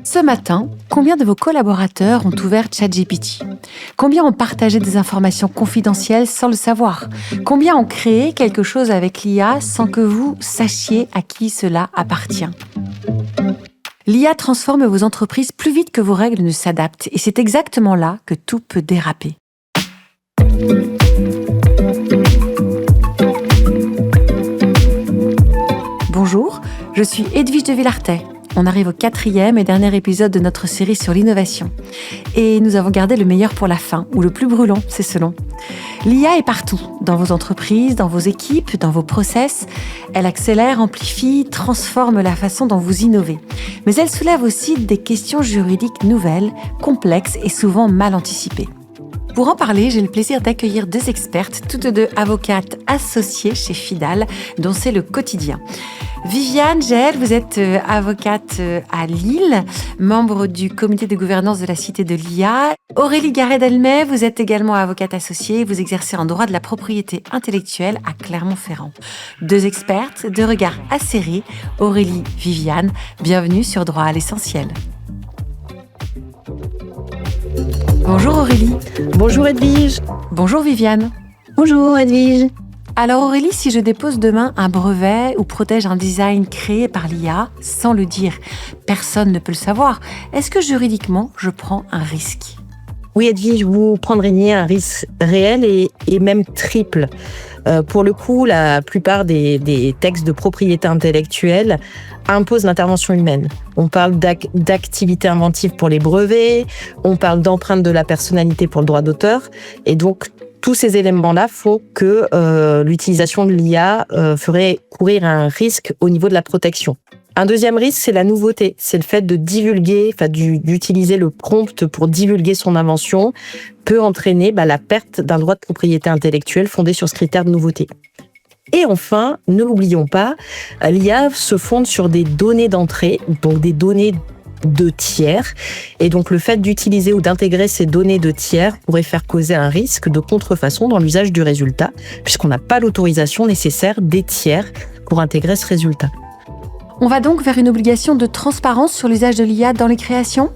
Ce matin, combien de vos collaborateurs ont ouvert ChatGPT ? Combien ont partagé des informations confidentielles sans le savoir ? Combien ont créé quelque chose avec l'IA sans que vous sachiez à qui cela appartient ? L'IA transforme vos entreprises plus vite que vos règles ne s'adaptent et c'est exactement là que tout peut déraper. Bonjour, je suis Edwige de Villartay. On arrive au 4e et dernier épisode de notre série sur l'innovation. Et nous avons gardé le meilleur pour la fin, ou le plus brûlant, c'est selon. L'IA est partout, dans vos entreprises, dans vos équipes, dans vos process. Elle accélère, amplifie, transforme la façon dont vous innovez. Mais elle soulève aussi des questions juridiques nouvelles, complexes et souvent mal anticipées. Pour en parler, j'ai le plaisir d'accueillir deux expertes, toutes deux avocates associées chez Fidal, dont c'est le quotidien. Viviane Jaël, vous êtes avocate à Lille, membre du comité de gouvernance de la Cité de l'IA. Aurélie Garret-Delmet, vous êtes également avocate associée, vous exercez en droit de la propriété intellectuelle à Clermont-Ferrand. Deux expertes, deux regards acérés, Aurélie, Viviane, bienvenue sur Droit à l'essentiel. Bonjour Aurélie. Bonjour Edwige. Bonjour Viviane. Bonjour Edwige. Alors Aurélie, si je dépose demain un brevet ou protège un design créé par l'IA, sans le dire, personne ne peut le savoir, est-ce que juridiquement, je prends un risque ? Oui Edwige, vous prendriez un risque réel et même triple. Pour le coup, la plupart des textes de propriété intellectuelle imposent l'intervention humaine. On parle d'activité inventive pour les brevets, on parle d'empreinte de la personnalité pour le droit d'auteur, et donc tous ces éléments-là font que l'utilisation de l'IA ferait courir un risque au niveau de la protection. Un deuxième risque, c'est la nouveauté. C'est le fait de divulguer, d'utiliser le prompt pour divulguer son invention peut entraîner la perte d'un droit de propriété intellectuelle fondé sur ce critère de nouveauté. Et enfin, ne l'oublions pas, l'IA se fonde sur des données d'entrée, donc des données de tiers. Et donc, le fait d'utiliser ou d'intégrer ces données de tiers pourrait faire causer un risque de contrefaçon dans l'usage du résultat, puisqu'on n'a pas l'autorisation nécessaire des tiers pour intégrer ce résultat. On va donc vers une obligation de transparence sur l'usage de l'IA dans les créations ?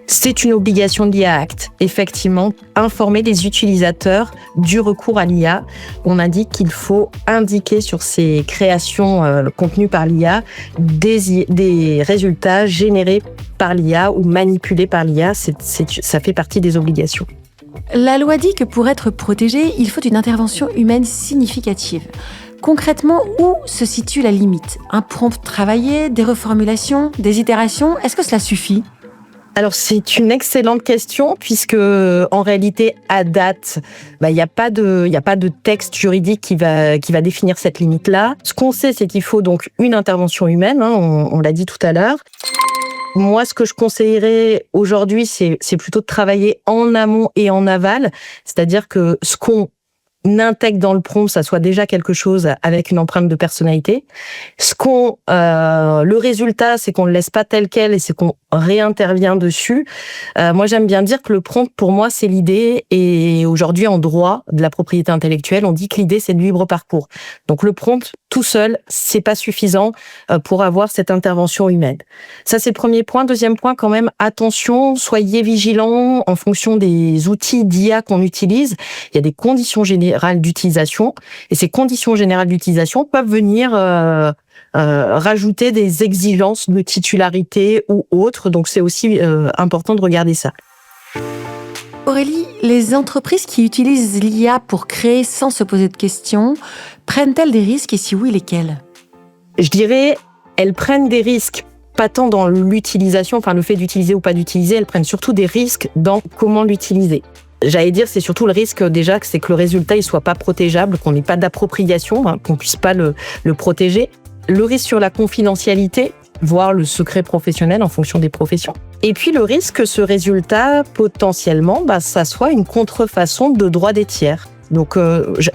C'est une obligation de l'IA Act, effectivement, informer les utilisateurs du recours à l'IA. On indique qu'il faut indiquer sur ces créations contenues par l'IA des résultats générés par l'IA ou manipulés par l'IA. Ça fait partie des obligations. La loi dit que pour être protégé, il faut une intervention humaine significative. Concrètement, où se situe la limite ? Un prompt travaillé, des reformulations, des itérations ? Est-ce que cela suffit ? Alors, c'est une excellente question puisque, en réalité, à date, il n'y a pas de texte juridique qui va définir cette limite-là. Ce qu'on sait, c'est qu'il faut donc une intervention humaine, on l'a dit tout à l'heure. Moi, ce que je conseillerais aujourd'hui, c'est plutôt de travailler en amont et en aval. C'est-à-dire que ce qu'on intègre dans le prompt, ça soit déjà quelque chose avec une empreinte de personnalité. Le résultat, c'est qu'on le laisse pas tel quel et c'est qu'on réintervient dessus. Moi, j'aime bien dire que le prompt, pour moi, c'est l'idée. Et aujourd'hui, en droit de la propriété intellectuelle, on dit que l'idée, c'est le libre parcours. Donc, le prompt, tout seul, c'est pas suffisant pour avoir cette intervention humaine. Ça, c'est le premier point. Deuxième point, quand même, attention, soyez vigilants en fonction des outils d'IA qu'on utilise. Il y a des conditions générales d'utilisation et ces conditions générales d'utilisation peuvent venir rajouter des exigences de titularité ou autres. Donc, c'est aussi important de regarder ça. Aurélie, les entreprises qui utilisent l'IA pour créer sans se poser de questions, prennent-elles des risques et si oui, lesquels ? Je dirais, elles prennent des risques pas tant dans l'utilisation, le fait d'utiliser ou pas d'utiliser, elles prennent surtout des risques dans comment l'utiliser. J'allais dire, c'est surtout le risque déjà, c'est que le résultat il soit pas protégeable, qu'on n'ait pas d'appropriation, qu'on puisse pas le protéger. Le risque sur la confidentialité, voire le secret professionnel en fonction des professions. Et puis le risque que ce résultat, potentiellement, ça soit une contrefaçon de droit des tiers. Donc,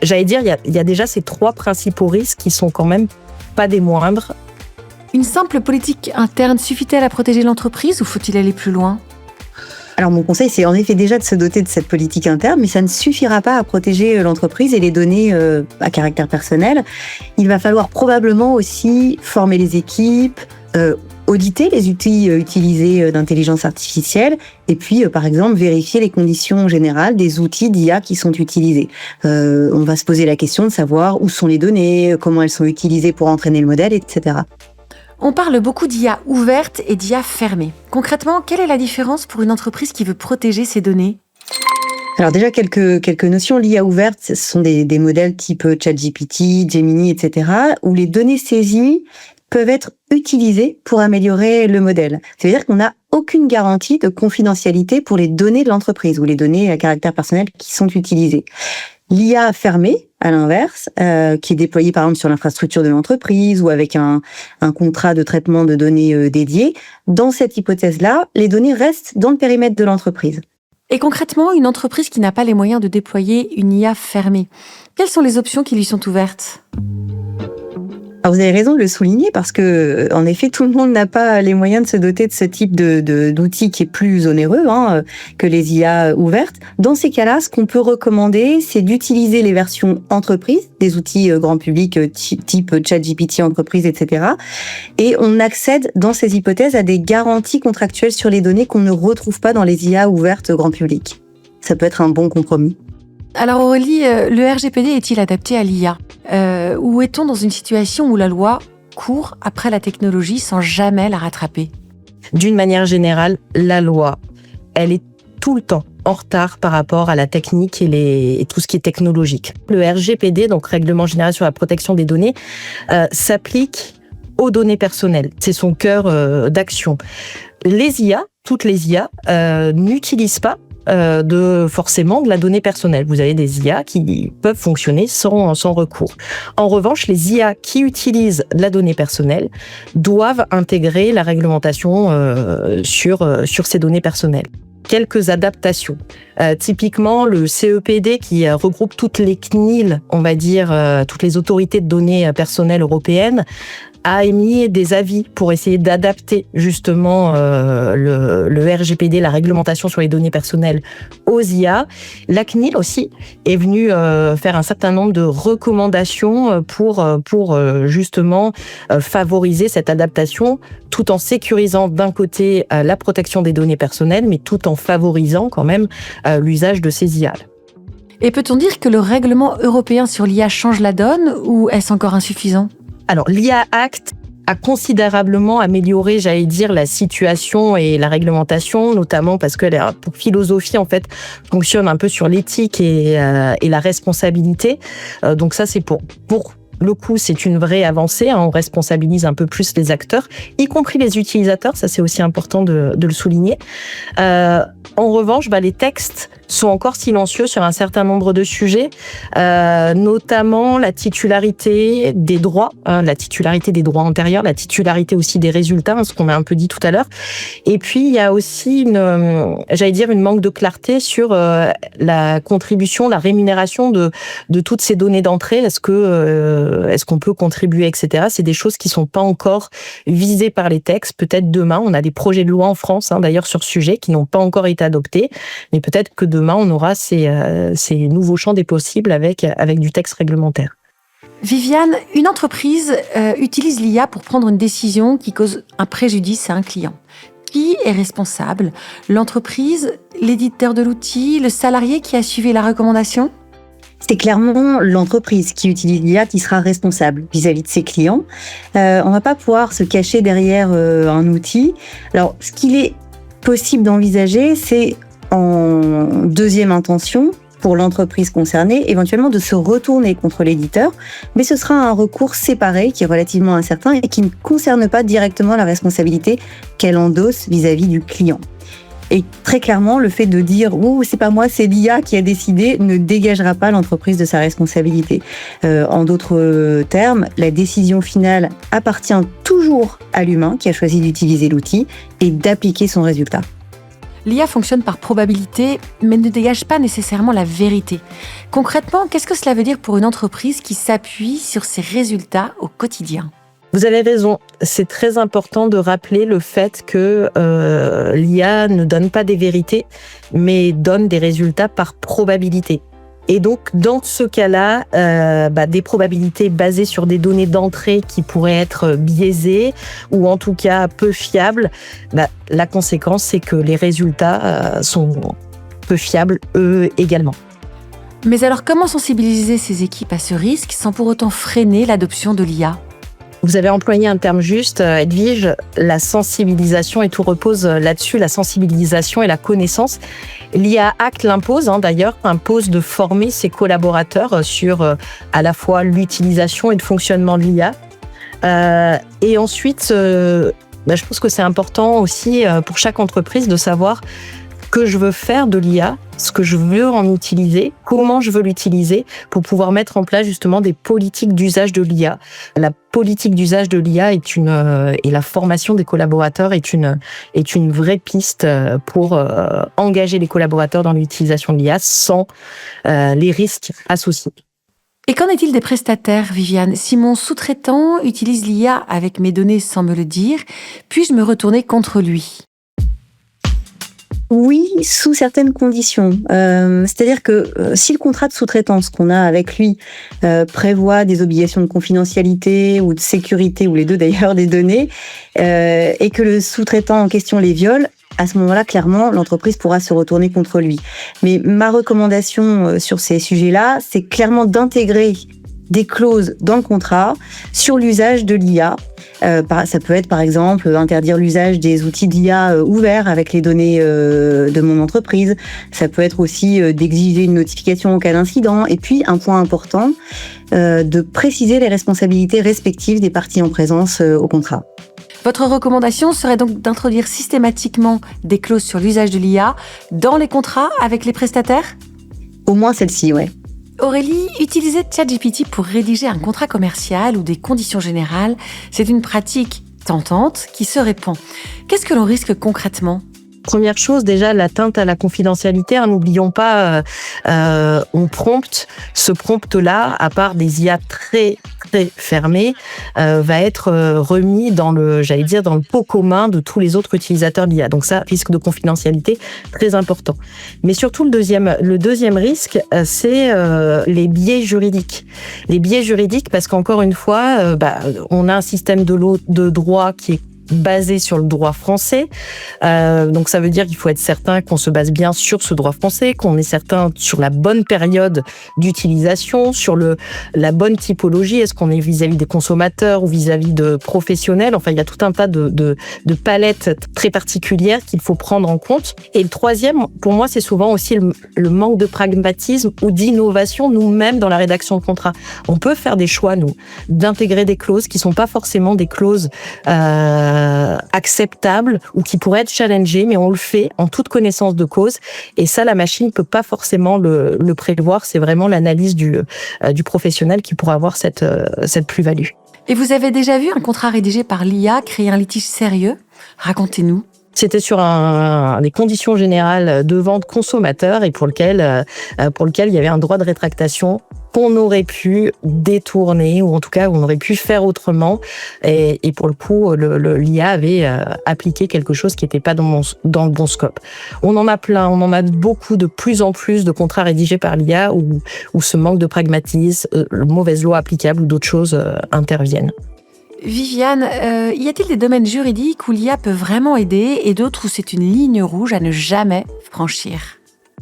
j'allais dire, il y a déjà ces trois principaux risques qui sont quand même pas des moindres. Une simple politique interne suffit-elle à protéger l'entreprise ou faut-il aller plus loin ? Alors mon conseil, c'est en effet déjà de se doter de cette politique interne, mais ça ne suffira pas à protéger l'entreprise et les données à caractère personnel. Il va falloir probablement aussi former les équipes, auditer les outils utilisés d'intelligence artificielle et puis, par exemple, vérifier les conditions générales des outils d'IA qui sont utilisés. On va se poser la question de savoir où sont les données, comment elles sont utilisées pour entraîner le modèle, etc. On parle beaucoup d'IA ouverte et d'IA fermée. Concrètement, quelle est la différence pour une entreprise qui veut protéger ses données ? Alors déjà, quelques notions. L'IA ouverte, ce sont des modèles type ChatGPT, Gemini, etc., où les données saisies peuvent être utilisées pour améliorer le modèle. C'est-à-dire qu'on n'a aucune garantie de confidentialité pour les données de l'entreprise ou les données à caractère personnel qui sont utilisées. L'IA fermée, à l'inverse, qui est déployée par exemple sur l'infrastructure de l'entreprise ou avec un contrat de traitement de données dédié, dans cette hypothèse-là, les données restent dans le périmètre de l'entreprise. Et concrètement, une entreprise qui n'a pas les moyens de déployer une IA fermée, quelles sont les options qui lui sont ouvertes ? Alors vous avez raison de le souligner parce que, en effet, tout le monde n'a pas les moyens de se doter de ce type d'outils qui est plus onéreux que les IA ouvertes. Dans ces cas-là, ce qu'on peut recommander, c'est d'utiliser les versions entreprises, des outils grand public type ChatGPT entreprise, etc. Et on accède dans ces hypothèses à des garanties contractuelles sur les données qu'on ne retrouve pas dans les IA ouvertes grand public. Ça peut être un bon compromis. Alors Aurélie, le RGPD est-il adapté à l'IA ? Ou est-on dans une situation où la loi court après la technologie sans jamais la rattraper ? D'une manière générale, la loi, elle est tout le temps en retard par rapport à la technique et tout ce qui est technologique. Le RGPD, donc Règlement général sur la protection des données, s'applique aux données personnelles. C'est son cœur d'action. Les IA, toutes les IA, n'utilisent pas forcément de la donnée personnelle. Vous avez des IA qui peuvent fonctionner sans recours. En revanche, les IA qui utilisent la donnée personnelle doivent intégrer la réglementation sur ces données personnelles. Quelques adaptations. Typiquement, le CEPD qui regroupe toutes les CNIL, on va dire, toutes les autorités de données personnelles européennes, a émis des avis pour essayer d'adapter justement le RGPD, la réglementation sur les données personnelles, aux IA. La CNIL aussi est venue faire un certain nombre de recommandations pour justement favoriser cette adaptation, tout en sécurisant d'un côté la protection des données personnelles, mais tout en favorisant quand même l'usage de ces IA. Et peut-on dire que le règlement européen sur l'IA change la donne ou est-ce encore insuffisant ? Alors, l'IA Act a considérablement amélioré, j'allais dire, la situation et la réglementation, notamment parce que pour philosophie, en fait, fonctionne un peu sur l'éthique et la responsabilité. Donc ça, c'est pour le coup, c'est une vraie avancée. On responsabilise un peu plus les acteurs, y compris les utilisateurs. Ça, c'est aussi important de le souligner. En revanche, les textes sont encore silencieux sur un certain nombre de sujets, notamment la titularité des droits, la titularité des droits antérieurs, la titularité aussi des résultats, ce qu'on a un peu dit tout à l'heure. Et puis, il y a aussi une manque de clarté sur la contribution, la rémunération de toutes ces données d'entrée. Est-ce qu'on peut contribuer, etc. C'est des choses qui sont pas encore visées par les textes. Peut-être demain, on a des projets de loi en France, d'ailleurs, sur ce sujet, qui n'ont pas encore été adoptés. Mais peut-être que demain, on aura ces nouveaux champs des possibles avec du texte réglementaire. Viviane, une entreprise utilise l'IA pour prendre une décision qui cause un préjudice à un client. Qui est responsable ? L'entreprise, l'éditeur de l'outil, le salarié qui a suivi la recommandation ? C'est clairement l'entreprise qui utilise l'IA qui sera responsable vis-à-vis de ses clients. On va pas pouvoir se cacher derrière un outil. Alors, ce qu'il est possible d'envisager, c'est en deuxième intention, pour l'entreprise concernée, éventuellement de se retourner contre l'éditeur, mais ce sera un recours séparé qui est relativement incertain et qui ne concerne pas directement la responsabilité qu'elle endosse vis-à-vis du client. Et très clairement, le fait de dire « Oh, c'est pas moi, c'est l'IA qui a décidé » ne dégagera pas l'entreprise de sa responsabilité. En d'autres termes, la décision finale appartient toujours à l'humain qui a choisi d'utiliser l'outil et d'appliquer son résultat. L'IA fonctionne par probabilité, mais ne dégage pas nécessairement la vérité. Concrètement, qu'est-ce que cela veut dire pour une entreprise qui s'appuie sur ses résultats au quotidien ? Vous avez raison, c'est très important de rappeler le fait que l'IA ne donne pas des vérités, mais donne des résultats par probabilité. Et donc, dans ce cas-là, des probabilités basées sur des données d'entrée qui pourraient être biaisées ou en tout cas peu fiables, la conséquence, c'est que les résultats sont peu fiables, eux également. Mais alors, comment sensibiliser ces équipes à ce risque sans pour autant freiner l'adoption de l'IA ? Vous avez employé un terme juste, Edwige, la sensibilisation, et tout repose là-dessus, la sensibilisation et la connaissance. L'IA Act l'impose, d'ailleurs, impose de former ses collaborateurs sur à la fois l'utilisation et le fonctionnement de l'IA. Et ensuite, je pense que c'est important aussi pour chaque entreprise de savoir que je veux faire de l'IA, ce que je veux en utiliser, comment je veux l'utiliser pour pouvoir mettre en place justement des politiques d'usage de l'IA. La politique d'usage de l'IA et la formation des collaborateurs est une vraie piste pour engager les collaborateurs dans l'utilisation de l'IA sans les risques associés. Et qu'en est-il des prestataires, Viviane ? Si mon sous-traitant utilise l'IA avec mes données sans me le dire, puis-je me retourner contre lui ? Oui, sous certaines conditions. C'est-à-dire que si le contrat de sous-traitance qu'on a avec lui prévoit des obligations de confidentialité ou de sécurité, ou les deux d'ailleurs, des données, et que le sous-traitant en question les viole, à ce moment-là, clairement, l'entreprise pourra se retourner contre lui. Mais ma recommandation sur ces sujets-là, c'est clairement d'intégrer des clauses dans le contrat sur l'usage de l'IA. Ça peut être par exemple interdire l'usage des outils d'IA ouverts avec les données de mon entreprise. Ça peut être aussi d'exiger une notification en cas d'incident. Et puis un point important, de préciser les responsabilités respectives des parties en présence au contrat. Votre recommandation serait donc d'introduire systématiquement des clauses sur l'usage de l'IA dans les contrats avec les prestataires ? Au moins celle-ci, ouais. Aurélie, utiliser ChatGPT pour rédiger un contrat commercial ou des conditions générales, c'est une pratique tentante qui se répand. Qu'est-ce que l'on risque concrètement ? Première chose, déjà, l'atteinte à la confidentialité. N'oublions pas, on prompte. Ce prompt-là, à part des IA très, très fermés, va être remis dans le pot commun de tous les autres utilisateurs d'IA. Donc ça, risque de confidentialité très important. Mais surtout, le deuxième risque, c'est les biais juridiques. Les biais juridiques, parce qu'encore une fois, on a un système de droit qui est basé sur le droit français. Donc ça veut dire qu'il faut être certain qu'on se base bien sur ce droit français, qu'on est certain sur la bonne période d'utilisation, sur la bonne typologie. Est-ce qu'on est vis-à-vis des consommateurs ou vis-à-vis de professionnels ? Enfin, il y a tout un tas de palettes très particulières qu'il faut prendre en compte. Et le troisième, pour moi, c'est souvent aussi le manque de pragmatisme ou d'innovation nous-mêmes dans la rédaction de contrat. On peut faire des choix, nous, d'intégrer des clauses qui sont pas forcément des clauses acceptable ou qui pourrait être challengé, mais on le fait en toute connaissance de cause. Et ça, la machine peut pas forcément le prévoir. C'est vraiment l'analyse du professionnel qui pourra avoir cette plus-value. Et vous avez déjà vu un contrat rédigé par l'IA créer un litige sérieux ? Racontez-nous. C'était sur des conditions générales de vente consommateur et pour lequel il y avait un droit de rétractation qu'on aurait pu détourner ou en tout cas on aurait pu faire autrement et pour le coup l'IA avait appliqué quelque chose qui n'était pas dans le bon scope. On en a plein, on en a beaucoup de plus en plus de contrats rédigés par l'IA où ce manque de pragmatisme, mauvaise loi applicable ou d'autres choses interviennent. Viviane, y a-t-il des domaines juridiques où l'IA peut vraiment aider et d'autres où c'est une ligne rouge à ne jamais franchir ?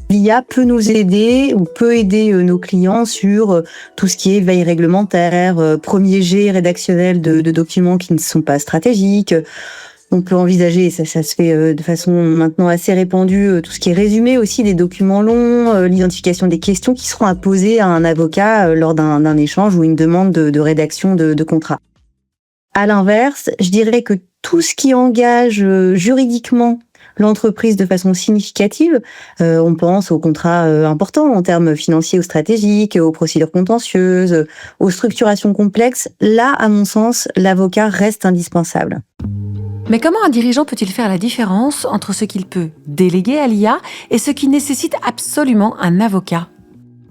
L'IA peut nous aider ou peut aider nos clients sur tout ce qui est veille réglementaire, premier jet rédactionnel de documents qui ne sont pas stratégiques. On peut envisager, ça se fait de façon maintenant assez répandue, tout ce qui est résumé aussi des documents longs, l'identification des questions qui seront à poser à un avocat lors d'un échange ou une demande de rédaction de contrat. À l'inverse, je dirais que tout ce qui engage juridiquement l'entreprise de façon significative, on pense aux contrats importants en termes financiers ou stratégiques, aux procédures contentieuses, aux structurations complexes, là, à mon sens, l'avocat reste indispensable. Mais comment un dirigeant peut-il faire la différence entre ce qu'il peut déléguer à l'IA et ce qui nécessite absolument un avocat ?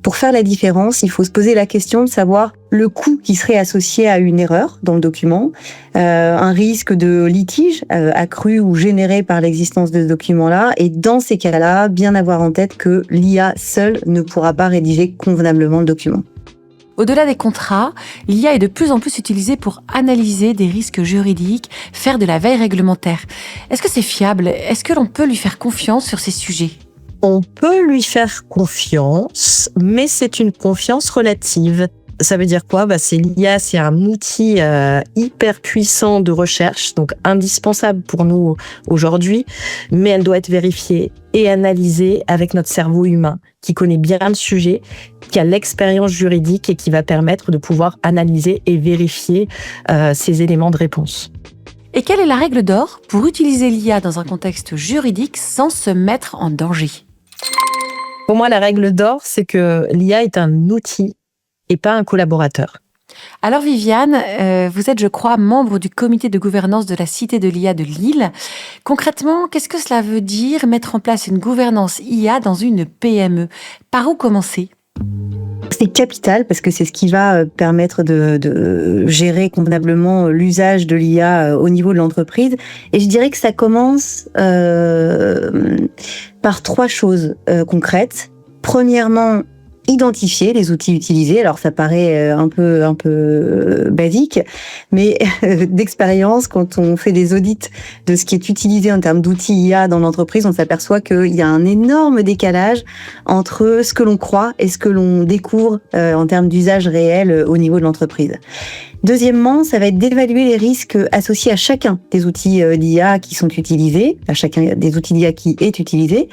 Pour faire la différence, il faut se poser la question de savoir le coût qui serait associé à une erreur dans le document, un risque de litige accru ou généré par l'existence de ce document-là. Et dans ces cas-là, bien avoir en tête que l'IA seule ne pourra pas rédiger convenablement le document. Au-delà des contrats, l'IA est de plus en plus utilisée pour analyser des risques juridiques, faire de la veille réglementaire. Est-ce que c'est fiable ? Est-ce que l'on peut lui faire confiance sur ces sujets ? On peut lui faire confiance, mais c'est une confiance relative. Ça veut dire quoi ? L'IA, c'est un outil hyper puissant de recherche, donc indispensable pour nous aujourd'hui, mais elle doit être vérifiée et analysée avec notre cerveau humain, qui connaît bien le sujet, qui a l'expérience juridique et qui va permettre de pouvoir analyser et vérifier ces éléments de réponse. Et quelle est la règle d'or pour utiliser l'IA dans un contexte juridique sans se mettre en danger ? Pour moi, la règle d'or, c'est que l'IA est un outil et pas un collaborateur. Alors Viviane, vous êtes, je crois, membre du comité de gouvernance de la Cité de l'IA de Lille. Concrètement, qu'est-ce que cela veut dire mettre en place une gouvernance IA dans une PME ? Par où commencer ? C'est capital parce que c'est ce qui va permettre de gérer convenablement l'usage de l'IA au niveau de l'entreprise. Et je dirais que ça commence par 3 choses concrètes. Premièrement, identifier les outils utilisés. Alors ça paraît un peu basique, mais d'expérience, quand on fait des audits de ce qui est utilisé en termes d'outils IA dans l'entreprise, on s'aperçoit qu'il y a un énorme décalage entre ce que l'on croit et ce que l'on découvre en termes d'usage réel au niveau de l'entreprise. Deuxièmement, ça va être d'évaluer les risques associés à chacun des outils d'IA qui sont utilisés, à chacun des outils d'IA qui est utilisé.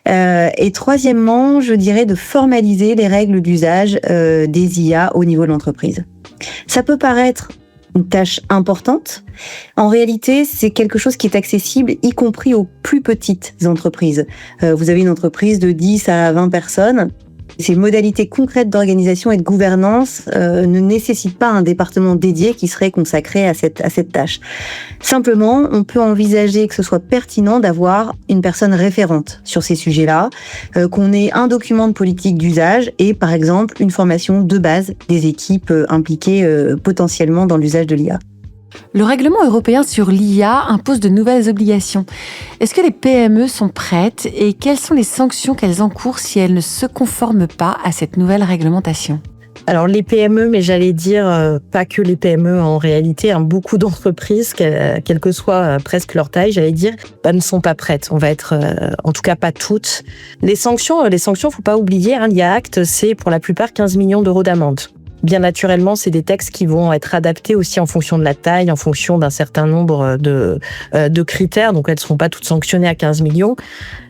Et troisièmement, je dirais de formaliser les règles d'usage des IA au niveau de l'entreprise. Ça peut paraître une tâche importante. En réalité, c'est quelque chose qui est accessible, y compris aux plus petites entreprises. Vous avez une entreprise de 10 à 20 personnes. Ces modalités concrètes d'organisation et de gouvernance ne nécessitent pas un département dédié qui serait consacré à cette tâche. Simplement, on peut envisager que ce soit pertinent d'avoir une personne référente sur ces sujets-là, qu'on ait un document de politique d'usage et, par exemple, une formation de base des équipes impliquées potentiellement dans l'usage de l'IA. Le règlement européen sur l'IA impose de nouvelles obligations. Est-ce que les PME sont prêtes et quelles sont les sanctions qu'elles encourent si elles ne se conforment pas à cette nouvelle réglementation ? Alors les PME, mais j'allais dire pas que les PME en réalité, beaucoup d'entreprises, quelle que soit presque leur taille, j'allais dire, ne sont pas prêtes. On va être, en tout cas pas toutes. Les sanctions, faut pas oublier, l'IA Act, c'est pour la plupart 15 millions d'euros d'amende. Bien naturellement, c'est des textes qui vont être adaptés aussi en fonction de la taille, en fonction d'un certain nombre de critères. Donc, elles ne seront pas toutes sanctionnées à 15 millions.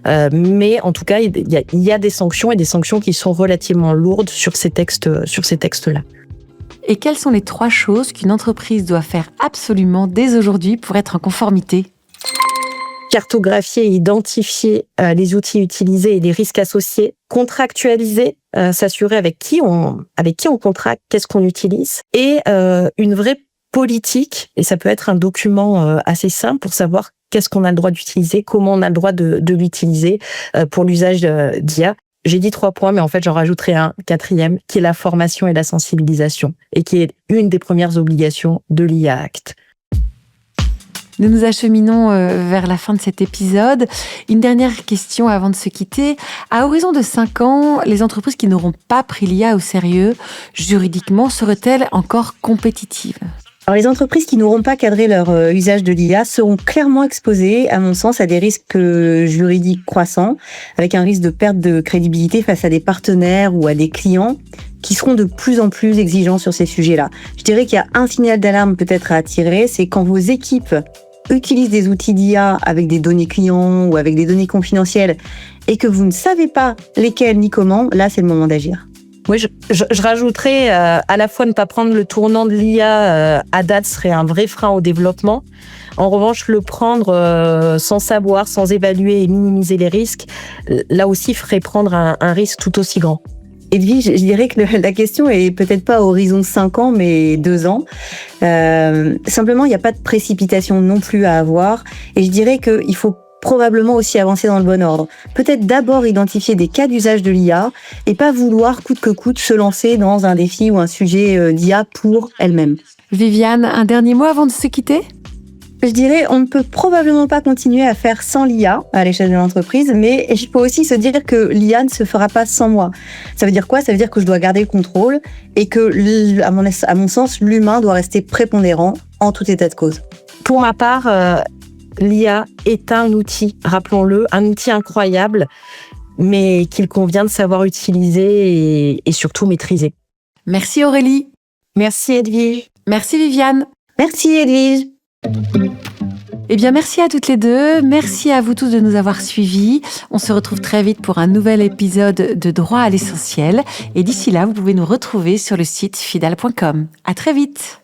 Mais en tout cas, il y a des sanctions et des sanctions qui sont relativement lourdes sur ces textes-là. Et quelles sont les 3 choses qu'une entreprise doit faire absolument dès aujourd'hui pour être en conformité ? Cartographier et identifier les outils utilisés et les risques associés, contractualiser, s'assurer avec qui on contracte, qu'est-ce qu'on utilise, et une vraie politique, et ça peut être un document assez simple pour savoir qu'est-ce qu'on a le droit d'utiliser, comment on a le droit de l'utiliser pour l'usage d'IA. J'ai dit 3 points, mais en fait, j'en rajouterai un 4e, qui est la formation et la sensibilisation, et qui est une des premières obligations de l'IA Act. Nous nous acheminons vers la fin de cet épisode. Une dernière question avant de se quitter. À horizon de 5 ans, les entreprises qui n'auront pas pris l'IA au sérieux, juridiquement, seraient-elles encore compétitives ? Alors, les entreprises qui n'auront pas cadré leur usage de l'IA seront clairement exposées, à mon sens, à des risques juridiques croissants, avec un risque de perte de crédibilité face à des partenaires ou à des clients qui seront de plus en plus exigeants sur ces sujets-là. Je dirais qu'il y a un signal d'alarme peut-être à attirer, c'est quand vos équipes utilisent des outils d'IA avec des données clients ou avec des données confidentielles et que vous ne savez pas lesquelles ni comment, là, c'est le moment d'agir. Oui, je rajouterais à la fois ne pas prendre le tournant de l'IA à date serait un vrai frein au développement. En revanche, le prendre sans savoir, sans évaluer et minimiser les risques, là aussi ferait prendre un risque tout aussi grand. Edwige, je dirais que la question est peut-être pas à horizon 5 ans, mais 2 ans. Simplement, il n'y a pas de précipitation non plus à avoir. Et je dirais qu'il faut probablement aussi avancer dans le bon ordre. Peut-être d'abord identifier des cas d'usage de l'IA et pas vouloir coûte que coûte se lancer dans un défi ou un sujet d'IA pour elle-même. Viviane, un dernier mot avant de se quitter ? Je dirais, on ne peut probablement pas continuer à faire sans l'IA à l'échelle de l'entreprise, mais il faut aussi se dire que l'IA ne se fera pas sans moi. Ça veut dire quoi ? Ça veut dire que je dois garder le contrôle et que, à mon sens, l'humain doit rester prépondérant en tout état de cause. Pour ma part, l'IA est un outil, rappelons-le, un outil incroyable, mais qu'il convient de savoir utiliser et surtout maîtriser. Merci Aurélie. Merci Edwige. Merci Viviane. Merci Edwige. Eh bien, merci à toutes les deux. Merci à vous tous de nous avoir suivis. On se retrouve très vite pour un nouvel épisode de Droit à l'essentiel. Et d'ici là, vous pouvez nous retrouver sur le site fidal.com. À très vite.